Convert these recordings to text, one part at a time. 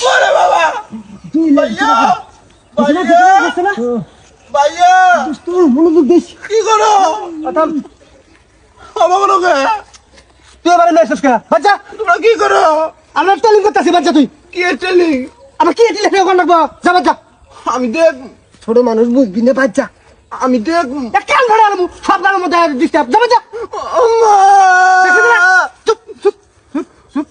ওরে বাবা ভাইয়া ভাইয়া মনোযোগ দিস কি করো আমার কোনো তুই এবারে নাইছিস কা বাচ্চা তোমরা কি করো আমরা টেলিং করতেছি বাচ্চা তুই কি টেলিং আমরা কি টেলিং কোন রাখবো যা বাচ্চা আমি দেখ ছোট মানুষ বুঝবি না বাচ্চা আমি দেখ কেন ধরে আলমু সব গালের মধ্যে ডিস্টার্ব যা বাচ্চা চুপ চুপ চুপ চুপ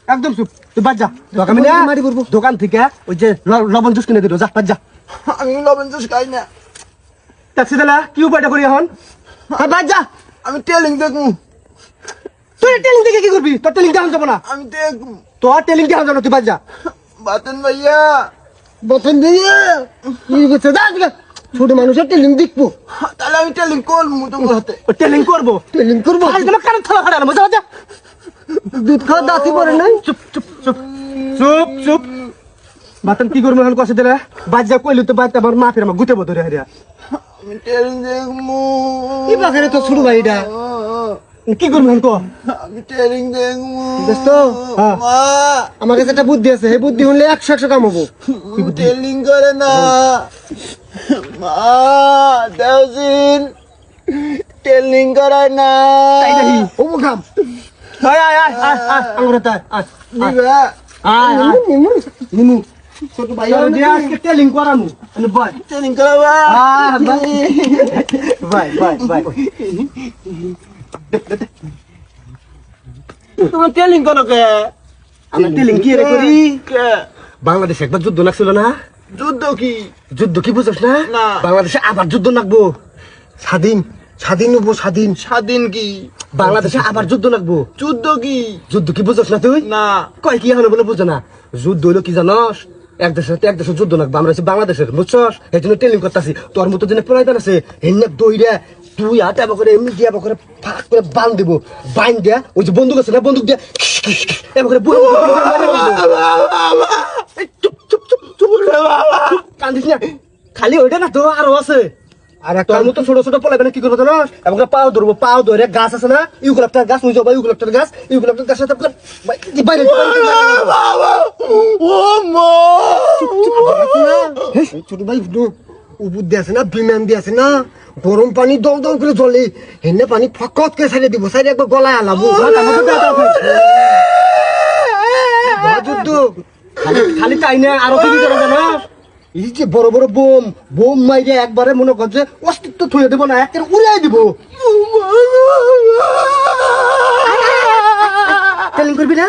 একদম চুপ তুই বাচ্চা তোকে আমি মারি পড়বো দোকান থেকে ওই যে লবণ জুস কিনে দিল যা বাচ্চা আমি লবণ জুস খাই না ট্যাক্সি দিলা কি উপায়টা করি এখন বাচ্চা আমি টেলিং দেখু তুই টেলিং দেখে কি করবি তোর টেলিং দেখান যাবো না আমি দেখ তোর টেলিং দেখান যাবো তুই বাচ্চা বাতেন ভাইয়া বতন দিয়ে কি করছে যা ছোট মানুষের টেলিং দেখবো তাহলে আমি টেলিং করবো তোমার হাতে টেলিং করবো আজ তোমার কারণ থালা খাড়া মজা মজা দুধ খাওয়া দাঁতি পরে নাই চুপ চুপ চুপ চুপ চুপ বাতন কি করবো এখন কষে দিলে বাচ্চা কইলি তো বাচ্চা আমার মাফের আমার গুতে বদরে হারিয়া আমি টেলিং দেখবো কি বাঘেরে তো ছোট ভাইটা কি করবো এখন কো আমি টেলিং দেখবো দোস্ত মা আমার কাছে একটা বুদ্ধি আছে এই বুদ্ধি হলে 100 কাম হবো টেলিং করে না মা দেওসিন টেলিং করে না তাই নাকি ও কাম আয় আয় আয় আয় আয় আঙ্গুরে তাই আয় দিবা আয় আয় নিমু ছোট ভাই আজকে টেলিং করামু আমি ভাই টেলিং করাবা ভাই ভাই ভাই তোমার টেলিং করো কে আমরা টেলিং কি রে করি কে বাংলাদেশ একবার যুদ্ধ লাগছিল না যুদ্ধ কি যুদ্ধ কি বুঝছ না না। বাংলাদেশে আবার যুদ্ধ লাগবো স্বাধীন স্বাধীন হবো স্বাধীন স্বাধীন কি বাংলাদেশে আবার যুদ্ধ লাগবো যুদ্ধ কি যুদ্ধ কি বুঝছ না তুই না কয় কি এখন বলে বুঝো না যুদ্ধ হইলো কি জানস এক দেশের যুদ্ধ লাগবে আমরা হচ্ছে বাংলাদেশের বুঝছস এই জন্য ট্রেনিং করতেছি তোর মতো দিনে প্রয়োজন আছে এমনি দইরা তুই হাতে করে এমনি দিয়া করে ফাঁক করে বান দিব বাইন দিয়া ওই যে বন্দুক আছে না বন্দুক দিয়া এবার করে চুপ চুপ চুপ চুপ কান্দিস না খালি ওইটা না তো আরো আছে আর তোর মতো ছোট ছোট পোলা কি করবো জানো এবং পাও ধরবো পাও ধরে গাছ আছে না ইউক্যালিপটাস গাছ ওই যাবো ইউক্যালিপটাস গাছের সাথে বাইরে ও মা ছোট ভাই বুদ্ধি আছে না বিমান দিয়ে আছে না গরম পানি দম দম করে জলে এনে পানি ফকত করে সাইডে দিব সাইডে একবার গলায় আলাবো যুদ্ধ খালি তাই না আরো কি করে জানো এই যে বড় বড় বোম বোম মাইরে একবারে মনে কর যে অস্তিত্ব থুয়ে দেবো না একের উড়াই দিব টেলিং করবি না